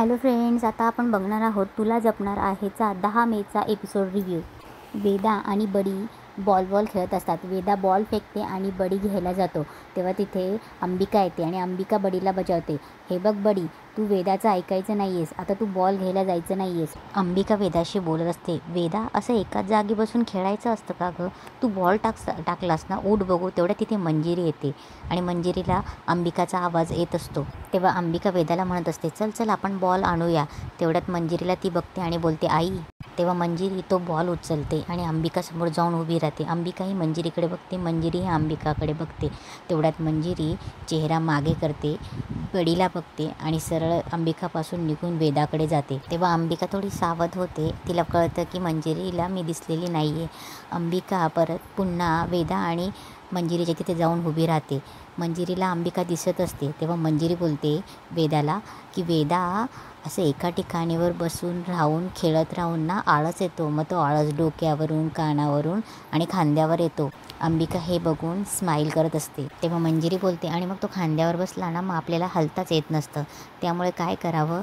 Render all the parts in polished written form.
Hello friends, आता आपण बघणार आहोत तुला जपणार आहेचा 10 मेचा एपिसोड रिव्ह्यू. वेदा आणि बडी बॉल खेळत असतात. वेदा बॉल फेकते आणि बडी घ्यायला जातो. तेव्हा तिथे अंबिका येते आणि अंबिका बडीला बजावते. हे बघ बडी, तू वेदाचं ऐकायचं नाही आहेस. आता तू बॉल घ्यायला जायचं नाही आहेस. अंबिका वेदाशी बोलत असते. वेदा, असं एकाच जागी बसून खेळायचं असतं का गं? तू बॉल टाकलास ना, उठ बघू. तेवढ्या तिथे मंजिरी येते आणि मंजिरीला अंबिकाचा आवाज येत असतो. तेव्हा अंबिका वेदाला म्हणत असते, चल चल आपण बॉल आणूया. तेवढ्यात मंजिरीला ती बघते आणि बोलते, आई. तेव्हा मंजिरी तो बॉल उचलते आणि अंबिकासमोर जाऊन उभी राहते. अंबिका ही मंजिरीकडे बघते, मंजिरी ही अंबिकाकडे बघते. तेवढ्यात मंजिरी चेहरा मागे करते, बडीला बघते आणि सरळ अंबिकापासून निघून वेदाकडे जाते. तेव्हा अंबिका थोडी सावध होते. तिला कळतं की मंजिरीला मी दिसलेली नाही आहे. अंबिका परत पुन्हा वेदा आणि मंजिरीच्या तिथे जाऊन उभी राहते. मंजिरीला अंबिका दिसत असते. तेव्हा मंजिरी बोलते वेदाला की वेदा, असं एका ठिकाणीवर बसून राहून खेळत राहून ना आळस येतो. मग तो आळस डोक्यावरून, कानावरून आणि खांद्यावर येतो. अंबिका हे बघून स्माईल करत असते. तेव्हा मंजिरी बोलते, आणि मग तो खांद्यावर बसला ना मग आपल्याला हलताच येत नसतं. त्यामुळे काय करावं,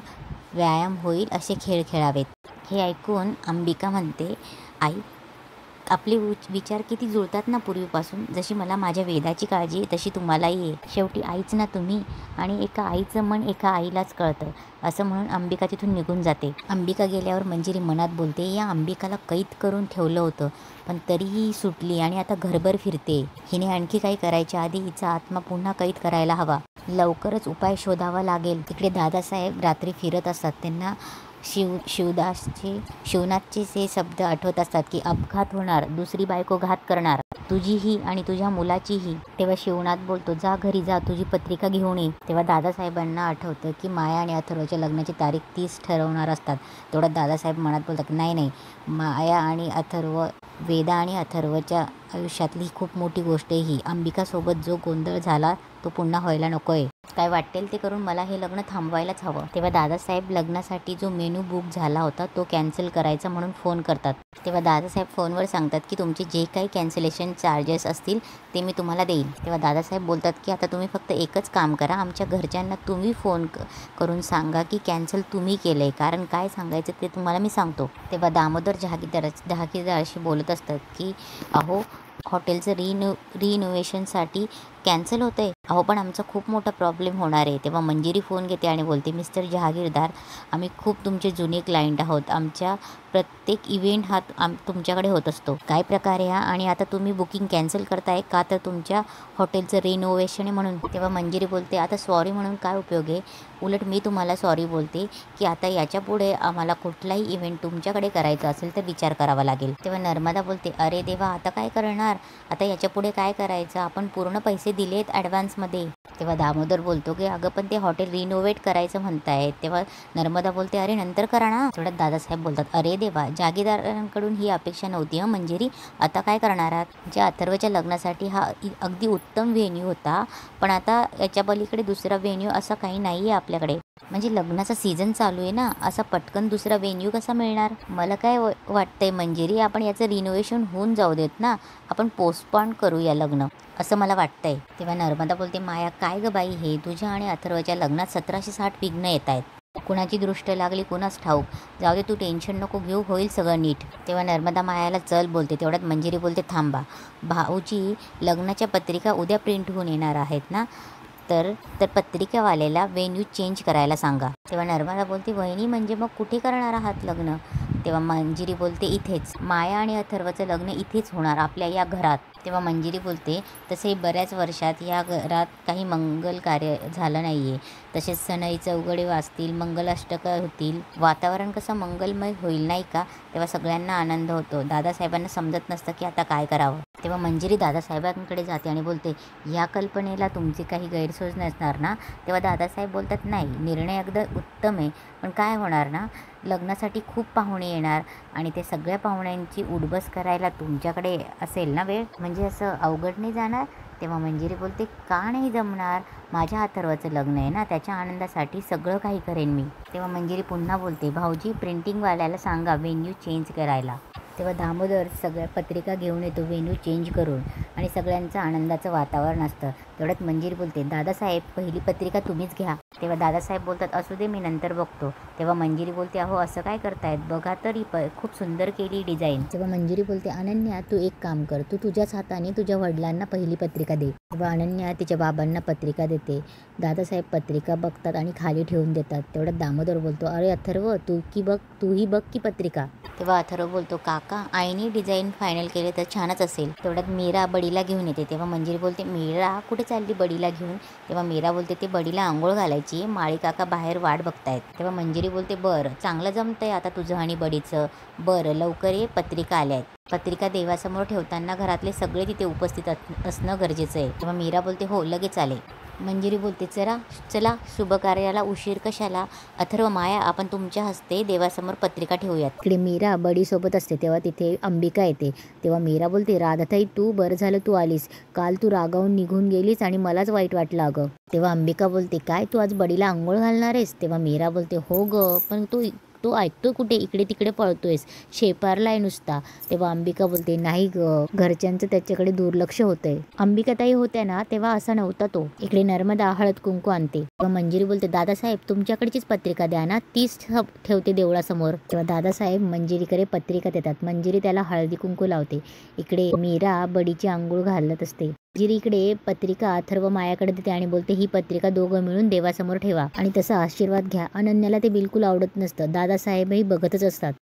व्यायाम होईल असे खेळ खेळावेत. हे ऐकून अंबिका म्हणते, आई, आपले विचार किती जुळतात ना पूर्वीपासून. जशी मला माझ्या वेदाची काळजी आहे तशी तुम्हालाही आहे. शेवटी आईच ना तुम्ही, आणि एका आईचं मन एका आईलाच कळतं. असं म्हणून अंबिका तिथून निघून जाते. अंबिका गेल्यावर मंजिरी मनात बोलते, या अंबिकाला कैद करून ठेवलं होतं पण तरीही सुटली आणि आता घरभर फिरते. हिने आणखी काही करायच्या आधी हिचा आत्मा पुन्हा कैद करायला हवा. लवकरच उपाय शोधावा लागेल. तिकडे दादासाहेब रात्री फिरत असतात. त्यांना शिवनाथचे ते शब्द आठवत असतात की अपघात होणार, दुसरी बायको घात करणार, तुझीही आणि तुझ्या मुलाचीही. तेव्हा शिवनाथ बोलतो, जा घरी जा, तुझी पत्रिका घेऊन ये. तेव्हा दादासाहेबांना आठवतं की माया आणि अथर्वच्या लग्नाची तारीख 30 ठरवणार असतात. तेवढ्यात दादासाहेब मनात बोलतात की नाही, माया आणि अथर्व, वेदा आणि अथर्वच्या आयुष्यातली खूप मोठी गोष्ट आहे ही. अंबिकासोबत जो गोंधळ झाला तो पुन्हा व्हायला नको आहे. काय वाटेल ते करून मला हे लग्न थांबवायलाच हवं. तेव्हा दादासाहेब लग्नासाठी जो मेनू बुक झाला होता तो कॅन्सल करायचा म्हणून फोन करतात. तेव्हा दादासाहेब फोनवर सांगतात की तुमचे जे काही कॅन्सलेशन चार्जेस असतील ते मी तुम्हाला देईल. तेव्हा दादासाहेब बोलतात की आता तुम्ही फक्त एकच काम करा, आमच्या घरच्यांना तुम्ही फोन करून सांगा की कॅन्सल तुम्ही केलं आहे, कारण काय सांगायचं ते तुम्हाला मी सांगतो. तेव्हा दामोदर जहागीरदाराशी बोलत असतात की अहो, हॉटेलचं रिनोव्हेशनसाठी कॅन्सल होतं आहे. अहो पण आमचा खूप मोठा प्रॉब्लेम होणार आहे. तेव्हा मंजिरी फोन घेते आणि बोलते, मिस्टर जहागीरदार, आम्ही खूप तुमचे जुने क्लायंट आहोत. आमच्या प्रत्येक इव्हेंट हा तुमच्याकडे होत असतो. काय प्रकारे हा, आणि आता तुम्ही बुकिंग कॅन्सल करताय का, तर तुमच्या हॉटेलचं रिनोव्हेशन आहे म्हणून. तेव्हा मंजिरी बोलते, आता सॉरी म्हणून काय उपयोग आहे, उलट मी तुम्हाला सॉरी बोलते की आता याच्यापुढे आम्हाला कुठलाही इव्हेंट तुमच्याकडे करायचा असेल तर विचार करावा लागेल. तेव्हा नर्मदा बोलते, अरे देवा, आता काय करणार, आता याच्यापुढे काय करायचं, आपण पूर्ण पैसे दिलेत ॲडव्हान्समध्ये. तेव्हा दामोदर बोलतो की अगं पण ते हॉटेल रिनोव्हेट करायचं म्हणतायत. तेव्हा नर्मदा बोलते, अरे नंतर करा ना. तेवढ्यात दादासाहेब बोलतात, अरे देवा, जागीरदारांकडून ही अपेक्षा नव्हती मंजिरी, आता काय करणार आहात. ज्या अथर्वच्या लग्नासाठी हा अगदी उत्तम व्हेन्यू होता, पण आता याच्या पलीकडे दुसरा व्हेन्यू असा काही नाही आहे आपल्याकडे. म्हणजे लग्नाचा सीझन चालू आहे ना, असा पटकन दुसरा व्हेन्यू कसा मिळणार. मला काय वाटतंय मंजिरी, आपण याचं रिनोव्हेशन होऊन जाऊ देत ना, आपण पोस्टपोन करूया लग्न, असं मला वाटतंय. तेव्हा नर्मदा बोलते, माया काय गं बाई, हे तुझ्या आणि अथर्वच्या लग्नात 1760 विघ्न येत आहेत. कुणाची दृष्ट लागली कुणाच ठाऊक. जाऊ दे, तू टेन्शन नको घेऊ, होईल सगळं नीट. तेव्हा नर्मदा मायाला चल बोलते. तेवढ्यात मंजिरी बोलते, थांबा भाऊजी, लग्नाच्या पत्रिका उद्या प्रिंट होऊन येणार आहेत ना, तर पत्रिकावाल्याला व्हेन्यू चेंज करायला सांगा. तेव्हा नर्मदा बोलते, वहिनी म्हणजे मग कुठे करणार आहात लग्न. तेव्हा मंजिरी बोलते, इथेच, माया आणि अथर्वचं लग्न इथेच होणार, आपल्या या घरात. तेव्हा मंजिरी बोलते, तसे बऱ्याच वर्षात या घरात काही मंगल कार्य झालं नाही आहे, तसेच सनई चौघडे वाजतील, मंगलाष्टकं होतील, वातावरण कसं मंगलमय होईल नाही का. तेव्हा सगळ्यांना आनंद होतो. दादासाहेबांना समजत नसतं की आता काय करावं. तेव्हा मंजिरी दादासाहेबांकडे जाते आणि बोलते, या कल्पनेला तुमची काही गैरसोय नसणार ना. तेव्हा दादासाहेब बोलतात, नाही, निर्णय अगदी उत्तम आहे, पण काय होणार ना, लग्नासाठी खूप पाहुणे येणार आणि ते सगळ्या पाहुण्यांची उठबस करायला तुमच्याकडे असेल ना वेळ, म्हणजे असं अवघड नाही जाणार. तेव्हा मंजिरी बोलते, का नाही जमणार, माझ्या अथर्वचं लग्न आहे ना, त्याच्या आनंदासाठी सगळं काही करेन मी. तेव्हा मंजिरी पुन्हा बोलते, भाऊजी, प्रिंटिंगवाल्याला सांगा व्हेन्यू चेंज करायला. तेव्हा दामोदर सगळ्या पत्रिका घेऊन येतो व्हेन्यू चेंज करून आणि सगळ्यांचं आनंदाचं वातावरण असतं. तेवढ्यात मंजिरी बोलते, दादासाहेब पहिली पत्रिका तुम्हीच घ्या. तेव्हा दादासाहेब बोलतात, असू दे मी नंतर बघतो. तेव्हा मंजिरी बोलते, अहो असं काय करतायत, बघा तरी खूप सुंदर केली डिझाईन. तेव्हा मंजिरी बोलते, अनन्या तू एक काम कर, तू तुझ्याच हाताने तुझ्या वडिलांना पहिली पत्रिका दे. तेव्हा अनन्या तिच्या बाबांना पत्रिका देते. दादासाहेब पत्रिका बघतात आणि खाली ठेवून देतात. तेवढ्यात दामोदर बोलतो, अरे अथर्व तूही बघ की पत्रिका. तेव्हा अथर्व बोलतो, काका आईने डिझाईन फायनल केले तर छानच असेल. तेवढ्यात मीरा बडीला घेऊन येते. तेव्हा मंजिरी बोलते, मीरा कुठे चालली बडीला घेऊन. तेव्हा मीरा बोलते, ते बडीला आंघोळ घालायची, माळी काका बाहेर वाट बघतायत. तेव्हा मंजिरी बोलते, बरं चांगलं जमतंय आता तुझं आणि बडीचं, बरं लवकर ये, पत्रिका आल्यात. पत्रिका देवासमोर ठेवताना घरातले सगळे तिथे उपस्थित असणं गरजेचं आहे. तेव्हा मीरा बोलते, हो लगेच आले. मंजिरी बोलते, चला शुभ कार्याला उशीर कशाला. अथर्व माया आपण तुमच्या हस्ते देवासमोर पत्रिका ठेवूयात. इकडे मीरा बडीसोबत असते. तेव्हा तिथे अंबिका येते. तेव्हा मीरा बोलते, राधाताई तू बरं झालं तू आलीस, काल तू रागावून निघून गेलीस आणि मलाच वाईट वाटलं अगं. तेव्हा अंबिका बोलते, काय तू आज बडीला आंघोळ घालणार आहेस. तेव्हा मीरा बोलते, हो ग, पण तो ऐकतो कुठे, इकडे तिकडे पळतोयस, शेपारलाय नुसता. तेव्हा अंबिका बोलते, नाही ग, घरच्यांचं त्याच्याकडे दुर्लक्ष होतंय. अंबिकाताई होत्या ना तेव्हा असा नव्हता तो. इकडे नर्मदा हळद कुंकू आणते. तेव्हा मंजिरी बोलते, दादासाहेब तुमच्याकडचीच पत्रिका द्या ना, तीच ठेवते देवळासमोर. तेव्हा दादासाहेब मंजिरीकडे पत्रिका देतात. मंजिरी त्याला हळदी कुंकू लावते. इकडे मीरा बडीची आंघोळ घालत असते. मंजिरी इकडे पत्रिका अथर्व मायाकडे देते आणि बोलते, ही पत्रिका दोघं मिळून देवासमोर ठेवा आणि तसा आशीर्वाद घ्या. अनन्याला ते बिलकुल आवडत नसतं. दादासाहेबही बघतच असतात.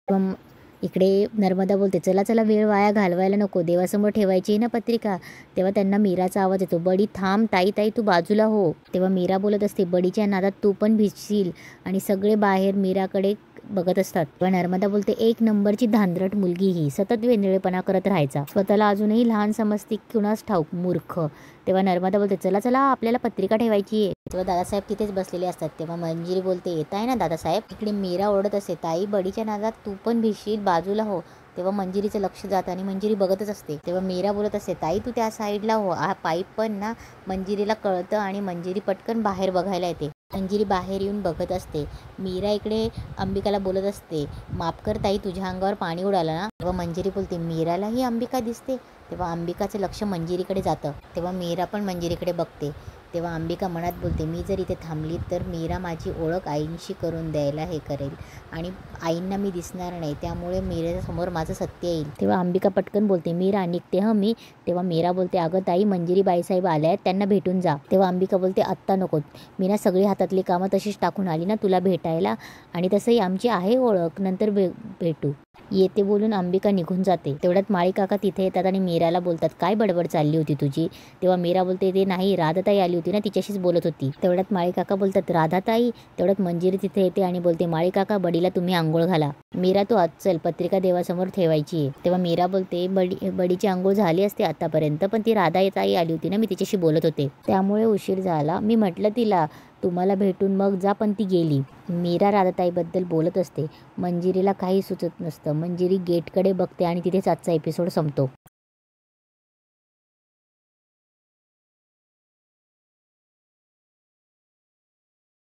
इकडे नर्मदा बोलते, चला वेळ वाया घालवायला नको, देवासमोर ठेवायची ना पत्रिका. तेव्हा त्यांना मीराचा आवाज येतो, बडी थांब, ताई तू बाजूला हो. तेव्हा मीरा बोलत असते, बडीच्या नादात तू पण भिजशील. आणि सगळे बाहेर मीराकडे बघत असतात. तेव्हा नर्मदा बोलते, एक नंबरची धांदरट मुलगी ही, सतत वेंधळेपणा करत राहायचा, स्वतःला अजूनही लहान समजते, कुणास ठाऊक मूर्ख. तेव्हा नर्मदा बोलते, चला आपल्याला पत्रिका ठेवायची आहे. तेव्हा दादासाहेब तिथेच बसलेले असतात. तेव्हा मंजिरी बोलते, येत आहे ना दादासाहेब. इकडे मीरा ओरडत असते, ताई बडीच्या नादात तू पण भिजशील, बाजूला हो. तेव्हा मंजिरीचं लक्ष जातं आणि मंजिरी बघतच असते. तेव्हा मीरा बोलत असते, ताई तू त्या साईडला हो. हा पाईप पण ना मंजिरीला कळतं आणि मंजिरी पटकन बाहेर बघायला येते. मंजिरी बाहेर येऊन बघत असते. मीरा इकडे अंबिकाला बोलत असते, माफ कर ताई तुझ्या अंगावर पाणी उडालं ना. तेव्हा मंजिरी बोलते, मीरालाही अंबिका दिसते. तेव्हा अंबिकाचं लक्ष मंजिरीकडे जातं. तेव्हा मीरा पण मंजिरीकडे बघते. तेव्हा अंबिका मनात बोलते, मी जर इथे थांबली तर मीरा माझी ओळख आईंशी करून द्यायला हे करेल आणि आईंना मी दिसणार नाही, त्यामुळे मीरासमोर माझं सत्य येईल. तेव्हा अंबिका पटकन बोलते, मीरा निघते हं मी. तेव्हा मीरा बोलते, अगं ताई मंजिरी बाईसाहेब आल्या आहेत, त्यांना भेटून जा. तेव्हा अंबिका बोलते, आत्ता नको, मी ना सगळी हातातली कामं तशीच टाकून आली ना तुला भेटायला, आणि तसंही आमची आहे ओळख, नंतर भेटू येते बोलून अंबिका निघून जाते. तेवढ्यात माळी काका तिथे येतात आणि मीराला बोलतात, काय बडबड चालली होती तुझी. तेव्हा मीरा बोलते, ते नाही, राधाताई आली होती ना तिच्याशीच बोलत होती. तेवढ्यात माळी काका बोलतात, राधाताई. तेवढ्यात मंजिरी तिथे येते आणि बोलते, माळी काका बडीला तुम्ही आंघोळ घाला. मीरा तू आज चल, पत्रिका देवासमोर ठेवायची आहे. तेव्हा मीरा बोलते, बडीची आंघोळ झाली असते आतापर्यंत, पण ती राधाताई आली होती ना, मी तिच्याशी बोलत होते, त्यामुळे उशीर झाला. मी म्हटलं तिला तुम्हाला भेटून मग जा, पण ती गेली. मीरा राधाताईबद्दल बोलत असते. मंजिरीला काही सुचत नसतं. मंजिरी गेटकडे बघते आणि तिथेच आजचा एपिसोड संपतो.